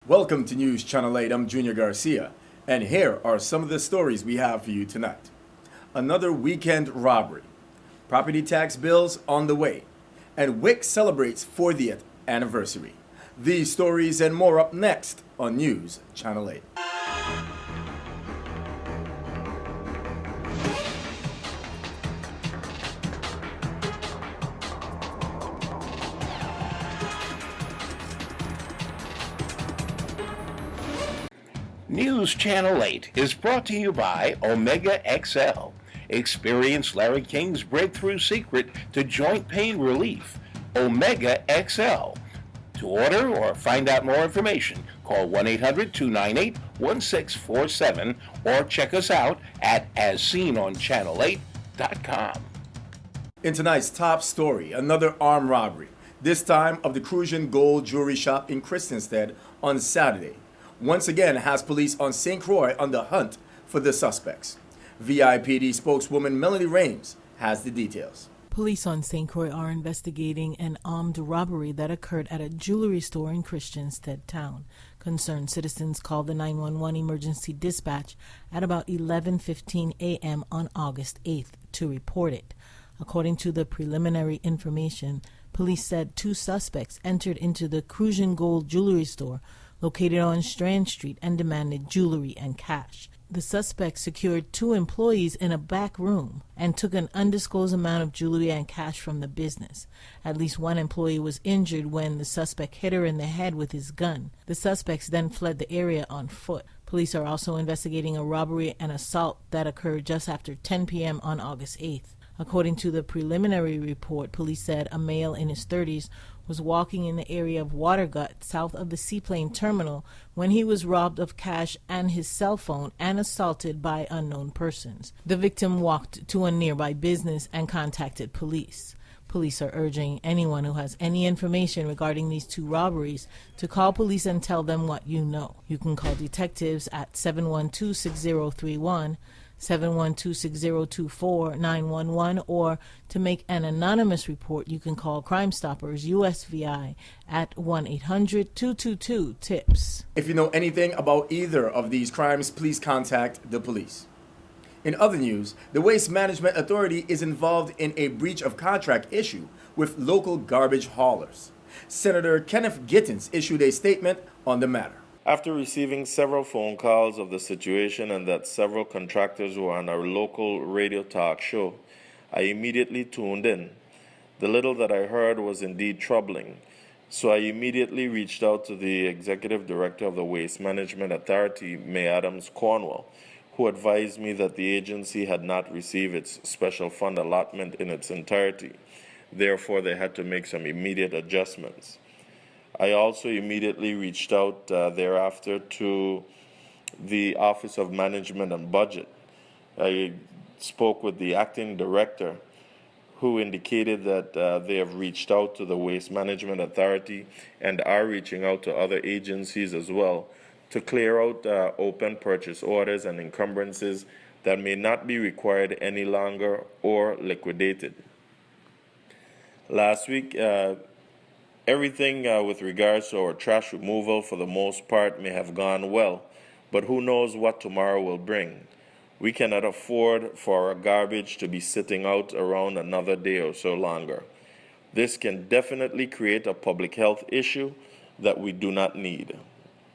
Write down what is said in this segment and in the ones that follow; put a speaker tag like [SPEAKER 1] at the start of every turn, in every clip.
[SPEAKER 1] Welcome to News Channel 8. I'm Junior Garcia, and here are some of the stories we have for you tonight. Another weekend robbery, property tax bills on the way, and WIC celebrates 40th anniversary. These stories and more up next on News Channel 8.
[SPEAKER 2] News Channel 8 is brought to you by Omega XL. Experience Larry King's breakthrough secret to joint pain relief, Omega XL. To order or find out more information, call 1-800-298-1647 or check us out at asseenonchanel8.com.
[SPEAKER 1] In tonight's top story, another armed robbery, this time of the Crucian Gold Jewelry Shop in Christiansted on Saturday. Once again has police on St. Croix on the hunt for the suspects. WSVI-TV spokeswoman Melanie Rames has the details.
[SPEAKER 3] Police on St. Croix are investigating an armed robbery that occurred at a jewelry store in Christiansted Town. Concerned citizens called the 911 emergency dispatch at about 11:15 a.m. on August 8th to report it. According to the preliminary information, police said two suspects entered into the Crucian Gold Jewelry store located on Strand Street and demanded jewelry and cash. The suspects secured two employees in a back room and took an undisclosed amount of jewelry and cash from the business. At least one employee was injured when the suspect hit her in the head with his gun. The suspects then fled the area on foot. Police are also investigating a robbery and assault that occurred just after 10 p.m. on August 8th. According to the preliminary report, police said a male in his 30s was walking in the area of Watergut, south of the seaplane terminal, when he was robbed of cash and his cell phone and assaulted by unknown persons. The victim walked to a nearby business and contacted police. Police are urging anyone who has any information regarding these two robberies to call police and tell them what you know. You can call detectives at 712-6031, 712-6024-911, or to make an anonymous report, you can call Crime Stoppers USVI at 1-800-222-TIPS.
[SPEAKER 1] If you know anything about either of these crimes, please contact the police. In other news, the Waste Management Authority is involved in a breach of contract issue with local garbage haulers. Senator Kenneth Gittens issued a statement on the matter.
[SPEAKER 4] After receiving several phone calls of the situation and that several contractors were on our local radio talk show, I immediately tuned in. The little that I heard was indeed troubling, so I immediately reached out to the Executive Director of the Waste Management Authority, May Adams Cornwall, who advised me that the agency had not received its special fund allotment in its entirety. Therefore, they had to make some immediate adjustments. I also immediately reached out thereafter to the Office of Management and Budget. I spoke with the acting director, who indicated that they have reached out to the Waste Management Authority and are reaching out to other agencies as well to clear out open purchase orders and encumbrances that may not be required any longer or liquidated. Last week, everything with regards to our trash removal for the most part may have gone well, but who knows what tomorrow will bring. We cannot afford for our garbage to be sitting out around another day or so longer. This can definitely create a public health issue that we do not need.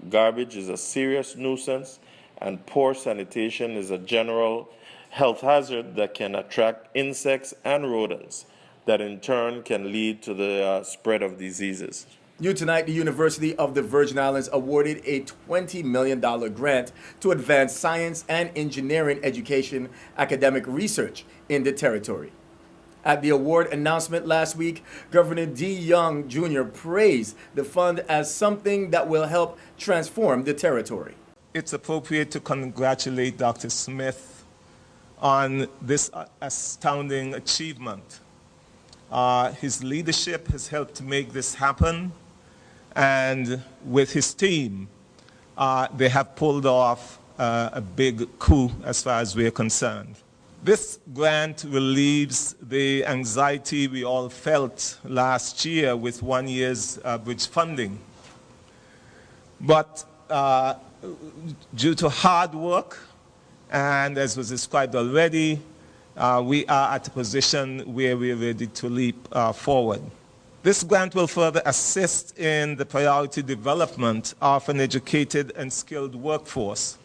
[SPEAKER 4] Garbage is a serious nuisance, and poor sanitation is a general health hazard that can attract insects and rodents, that in turn can lead to the spread of diseases.
[SPEAKER 1] New tonight, the University of the Virgin Islands awarded a $20 million grant to advance science and engineering education academic research in the territory. At the award announcement last week, Governor D. Young Jr. praised the fund as something that will help transform the territory.
[SPEAKER 5] It's appropriate to congratulate Dr. Smith on this astounding achievement. His leadership has helped to make this happen, and with his team, they have pulled off a big coup as far as we're concerned. This grant relieves the anxiety we all felt last year with 1 year's bridge funding. But due to hard work, and as was described already, we are at a position where we're ready to leap forward. This grant will further assist in the priority development of an educated and skilled workforce.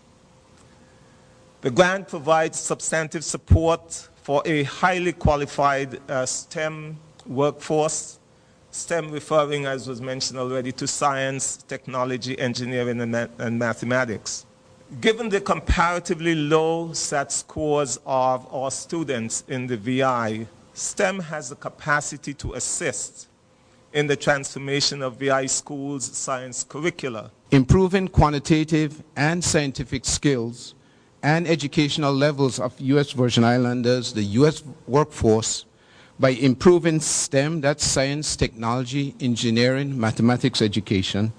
[SPEAKER 5] The grant provides substantive support for a highly qualified STEM workforce, STEM referring, as was mentioned already, to science, technology, engineering, and mathematics. Given the comparatively low SAT scores of our students in the VI, STEM has the capacity to assist in the transformation of VI schools' science curricula.
[SPEAKER 6] Improving quantitative and scientific skills and educational levels of U.S. Virgin Islanders, the U.S. workforce, by improving STEM, that's science, technology, engineering, mathematics education,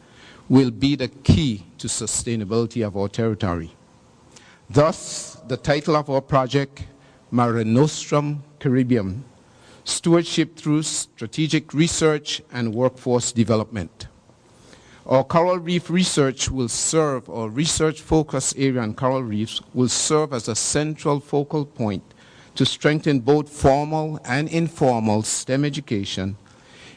[SPEAKER 6] will be the key to sustainability of our territory. Thus, the title of our project, Mare Nostrum Caribbean, Stewardship through Strategic Research and Workforce Development. Our coral reef research will serve, our research focus area on coral reefs will serve as a central focal point to strengthen both formal and informal STEM education,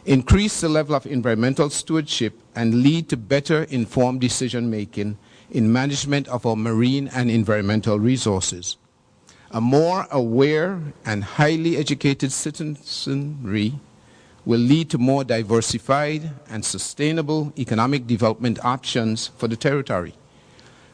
[SPEAKER 6] increase the level of environmental stewardship, and lead to better informed decision-making in management of our marine and environmental resources. A more aware and highly educated citizenry will lead to more diversified and sustainable economic development options for the territory.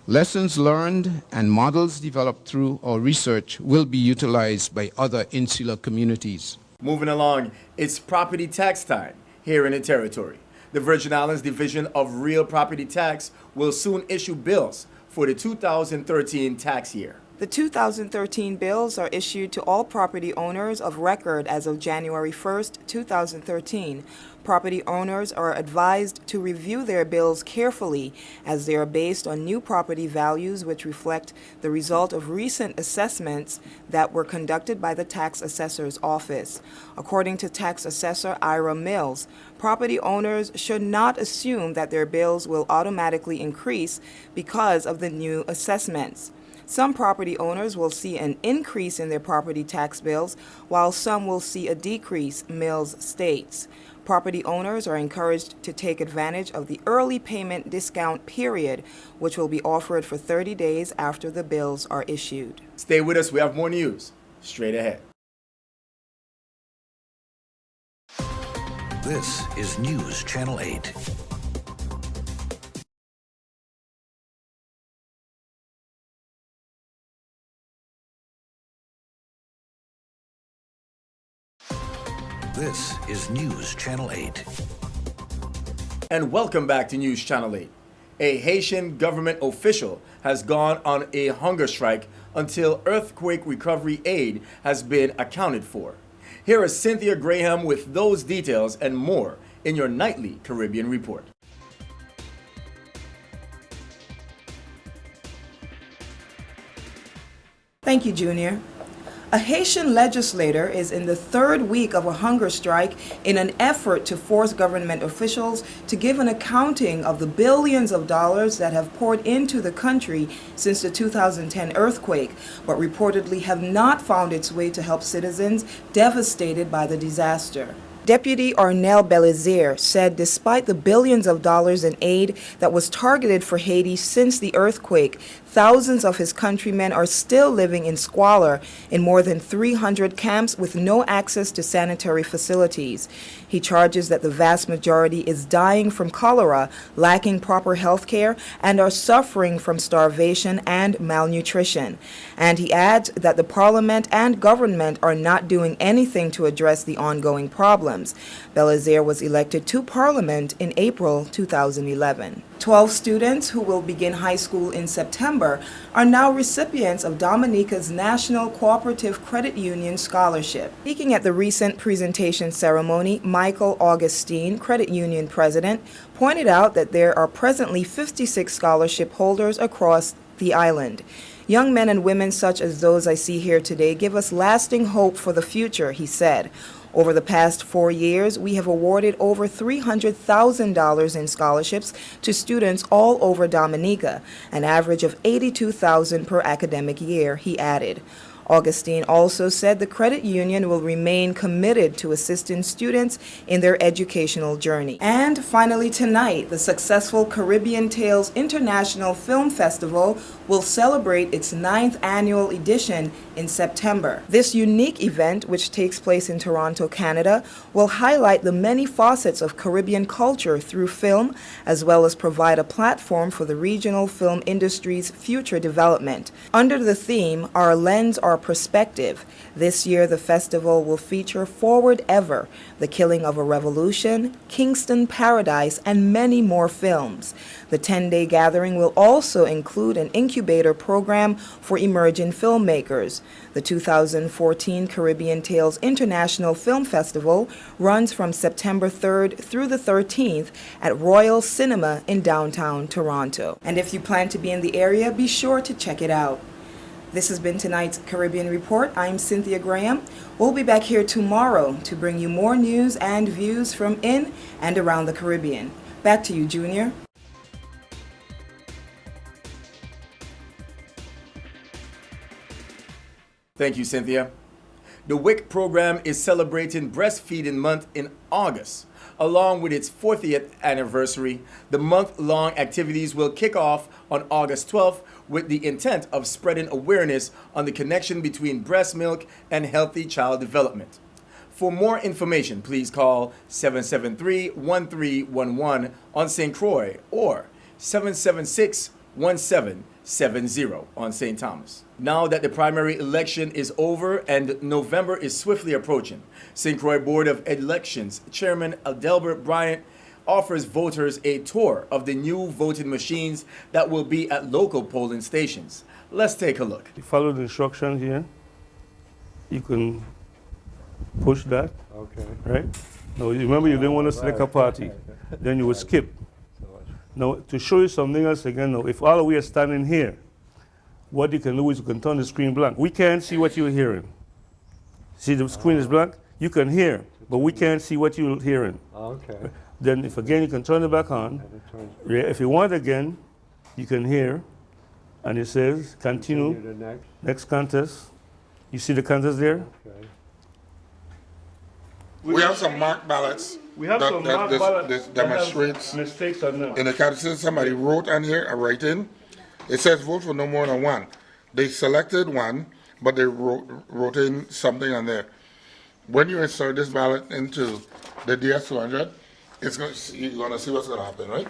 [SPEAKER 6] Lessons learned and models developed through our research will be utilized by other insular communities.
[SPEAKER 1] Moving along, it's property tax time here in the territory. The Virgin Islands Division of Real Property Tax will soon issue bills for the 2013 tax year.
[SPEAKER 7] The 2013 bills are issued to all property owners of record as of January 1st, 2013. Property owners are advised to review their bills carefully as they are based on new property values which reflect the result of recent assessments that were conducted by the tax assessor's office. According to tax assessor Ira Mills, property owners should not assume that their bills will automatically increase because of the new assessments. Some property owners will see an increase in their property tax bills, while some will see a decrease, Mills states. Property owners are encouraged to take advantage of the early payment discount period, which will be offered for 30 days after the bills are issued.
[SPEAKER 1] Stay with us, we have more news straight ahead.
[SPEAKER 8] This is News Channel 8. This is News Channel 8.
[SPEAKER 1] And welcome back to News Channel 8. A Haitian government official has gone on a hunger strike until earthquake recovery aid has been accounted for. Here is Cynthia Graham with those details and more in your nightly Caribbean report.
[SPEAKER 7] Thank you, Junior. A Haitian legislator is in the third week of a hunger strike in an effort to force government officials to give an accounting of the billions of dollars that have poured into the country since the 2010 earthquake, but reportedly have not found its way to help citizens devastated by the disaster. Deputy Arnel Belizaire said despite the billions of dollars in aid that was targeted for Haiti since the earthquake, thousands of his countrymen are still living in squalor in more than 300 camps with no access to sanitary facilities. He charges that the vast majority is dying from cholera, lacking proper health care, and are suffering from starvation and malnutrition. And he adds that the parliament and government are not doing anything to address the ongoing problems. Belizaire was elected to parliament in April 2011. 12 students who will begin high school in September are now recipients of Dominica's National Cooperative Credit Union Scholarship. Speaking at the recent presentation ceremony, Michael Augustine, Credit Union President, pointed out that there are presently 56 scholarship holders across the island. Young men and women such as those I see here today give us lasting hope for the future, he said. Over the past 4 years, we have awarded over $300,000 in scholarships to students all over Dominica, an average of $82,000 per academic year, he added. Augustine also said the credit union will remain committed to assisting students in their educational journey. And finally tonight, the successful Caribbean Tales International Film Festival will celebrate its 9th annual edition in September. This unique event, which takes place in Toronto, Canada, will highlight the many facets of Caribbean culture through film, as well as provide a platform for the regional film industry's future development. Under the theme, Our Lens, Our Perspective, this year the festival will feature Forward Ever, The Killing of a Revolution, Kingston Paradise, and many more films. The 10-day gathering will also include an incubator program for emerging filmmakers. The 2014 Caribbean Tales International Film Festival runs from September 3rd through the 13th at Royal Cinema in downtown Toronto. And if you plan to be in the area, be sure to check it out. This has been tonight's Caribbean Report. I'm Cynthia Graham. We'll be back here tomorrow to bring you more news and views from in and around the Caribbean. Back to you, Junior.
[SPEAKER 1] Thank you, Cynthia. The WIC program is celebrating Breastfeeding Month in August. Along with its 40th anniversary, the month-long activities will kick off on August 12th with the intent of spreading awareness on the connection between breast milk and healthy child development. For more information, please call 773-1311 on St. Croix or 776-1770 on St. Thomas. Now that the primary election is over and November is swiftly approaching, St. Croix Board of Elections Chairman Adelbert Bryant offers voters a tour of the new voting machines that will be at local polling stations. Let's take a look.
[SPEAKER 9] You follow the instructions here. You can push that. Okay. Right? Now, remember, you didn't want to select a party. Then you would skip. Now, to show you something else again, now, if all of we are standing here, what you can do is you can turn the screen blank. We can't see what you're hearing. See, the screen is blank? You can hear, but we can't see what you're hearing.
[SPEAKER 10] Okay.
[SPEAKER 9] Then if again, you can turn it back on. If you want again, you can hear, and it says, continue next contest. You see the contest there?
[SPEAKER 10] Okay.
[SPEAKER 11] We have some marked ballots.
[SPEAKER 9] We have some marked ballots
[SPEAKER 11] this demonstrates
[SPEAKER 9] mistakes on them.
[SPEAKER 11] in the contest. Somebody wrote on here, a write-in. It says vote for no more than one. They selected one, but they wrote in something on there. When you insert this ballot into the DS200, you're going to see what's going to happen, right?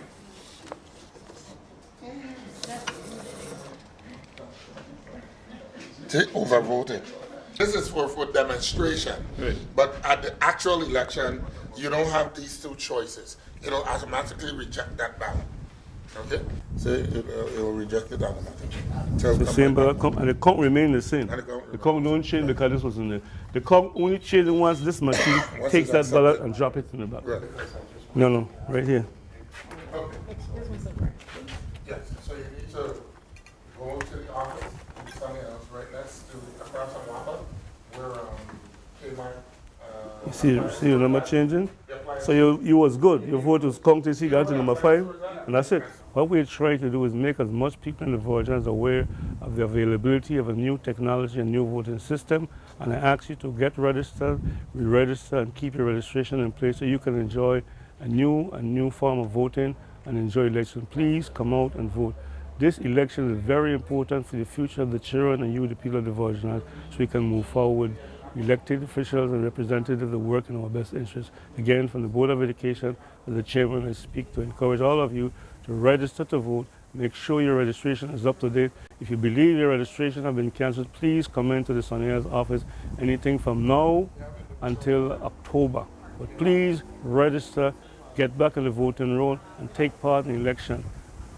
[SPEAKER 11] They overvoted. This is for demonstration. Right. But at the actual election, you don't have these two choices. It'll automatically reject that ballot. Okay? So it will reject it automatically.
[SPEAKER 9] The same ballot, and the count remain the same. The count don't change because this was in there. The count only changes once this machine takes that ballot and drop it in the ballot. Right. No, right here.
[SPEAKER 11] Okay. Yes, so you need to go to the office, something else right next to across from Wapa, where Kmart.
[SPEAKER 9] See your number changing? So you was good. Your vote was counted, you got to number 5, and that's it. What we're trying to do is make as much people in the Virgins aware of the availability of a new technology and new voting system, and I ask you to get registered, re-register, and keep your registration in place so you can enjoy a new form of voting and enjoy election. Please come out and vote. This election is very important for the future of the children and you, the people of the Virgin, so we can move forward. Elected officials and representatives that work in our best interest. Again, from the Board of Education, as the chairman, I speak to encourage all of you to register to vote. Make sure your registration is up to date. If you believe your registration has been canceled, please come into the Sonia's office anything from now until October. But please register, get back in the voting roll, and take part in the election.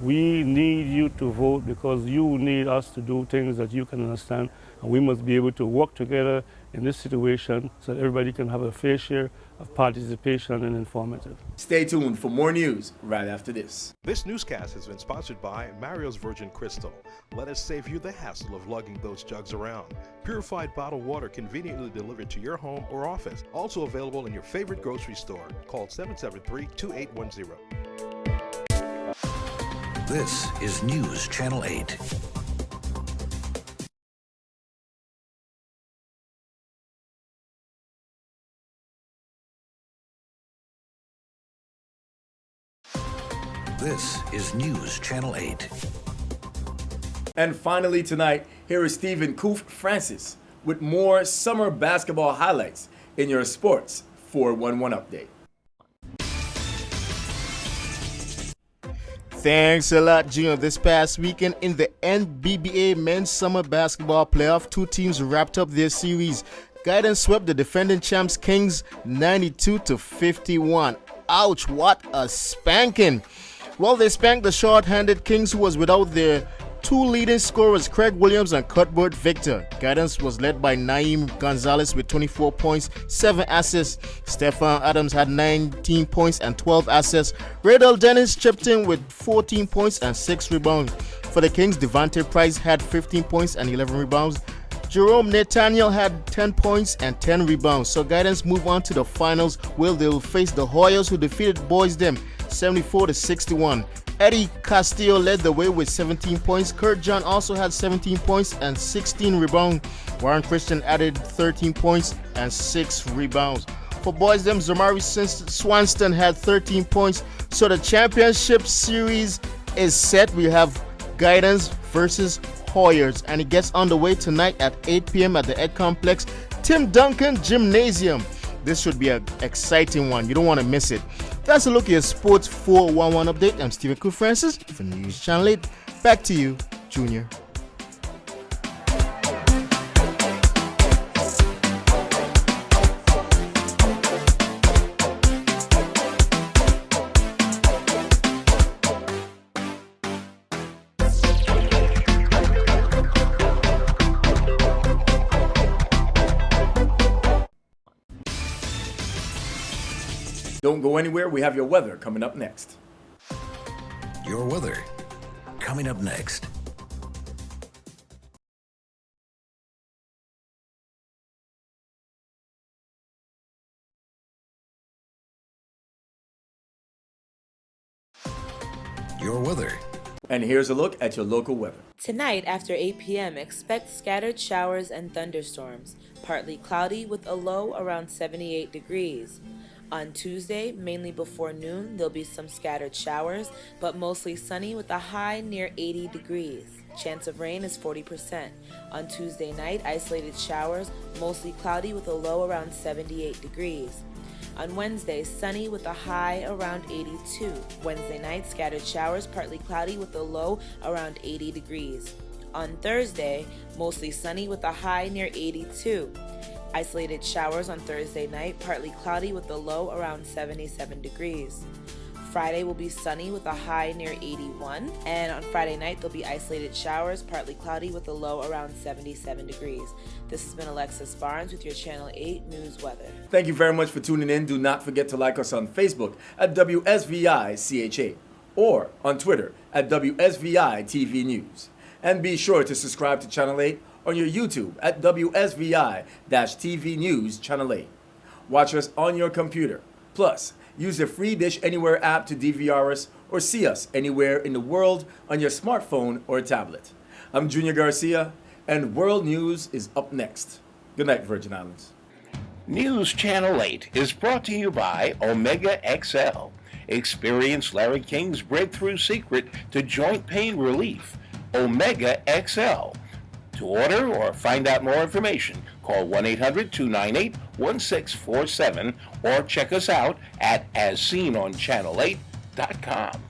[SPEAKER 9] We need you to vote because you need us to do things that you can understand, and we must be able to work together in this situation so that everybody can have a fair share of participation and informative.
[SPEAKER 1] Stay tuned for more news right after this.
[SPEAKER 10] This newscast has been sponsored by Mario's Virgin Crystal. Let us save you the hassle of lugging those jugs around. Purified bottled water conveniently delivered to your home or office. Also available in your favorite grocery store. Call 773-2810.
[SPEAKER 8] This is News Channel 8. This is News Channel 8.
[SPEAKER 1] And finally tonight, here is Stephen Koof Francis with more summer basketball highlights in your Sports 411 update.
[SPEAKER 12] Thanks a lot, Junior. This past weekend in the NBBA Men's Summer Basketball Playoff, two teams wrapped up their series. Guidance swept the defending champs Kings 92-51. Ouch, what a spanking. Well, they spanked the short-handed Kings, who was without their two leading scorers, Craig Williams and Cuthbert Victor. Guidance was led by Naeem Gonzalez with 24 points, 7 assists. Stephon Adams had 19 points and 12 assists. Radel Dennis chipped in with 14 points and 6 rebounds. For the Kings, Devontae Price had 15 points and 11 rebounds. Jerome Nathaniel had 10 points and 10 rebounds. So Guidance move on to the finals, where they will face the Hoyas, who defeated Boys Dem 74-61. Eddie Castillo led the way with 17 points. Kurt John also had 17 points and 16 rebounds. Warren Christian added 13 points and 6 rebounds. For Boys Dem, Zamari Swanston had 13 points. So the championship series is set. We have Guidance versus Hoyers, and it gets underway tonight at 8 p.m. at the Ed Complex, Tim Duncan Gymnasium. This should be an exciting one. You don't want to miss it. That's a look at your Sports 411 update. I'm Stephen Koof Francis for News Channel 8. Back to you, Junior.
[SPEAKER 1] Don't go anywhere. We have your weather coming up next.
[SPEAKER 8] Your weather coming up next. Your weather.
[SPEAKER 1] And here's a look at your local weather.
[SPEAKER 13] Tonight after 8 p.m., expect scattered showers and thunderstorms. Partly cloudy with a low around 78 degrees. On Tuesday, mainly before noon, there'll be some scattered showers, but mostly sunny with a high near 80 degrees. Chance of rain is 40%. On Tuesday night, isolated showers, mostly cloudy with a low around 78 degrees. On Wednesday, sunny with a high around 82. Wednesday night, scattered showers, partly cloudy with a low around 80 degrees. On Thursday, mostly sunny with a high near 82. Isolated showers on Thursday night, partly cloudy with a low around 77 degrees. Friday will be sunny with a high near 81, and on Friday night there'll be isolated showers, partly cloudy with a low around 77 degrees. This has been Alexis Barnes with your Channel 8 News Weather.
[SPEAKER 1] Thank you very much for tuning in. Do not forget to like us on Facebook at WSVI-CHA or on Twitter at WSVI-TV News. And be sure to subscribe to Channel 8 on your YouTube at WSVI-TV News Channel 8. Watch us on your computer. Plus, use the free Dish Anywhere app to DVR us or see us anywhere in the world on your smartphone or tablet. I'm Junior Garcia, and World News is up next. Good night, Virgin Islands.
[SPEAKER 2] News Channel 8 is brought to you by Omega XL. Experience Larry King's breakthrough secret to joint pain relief. Omega XL. To order or find out more information, call 1-800-298-1647 or check us out at asseenonchanel8.com.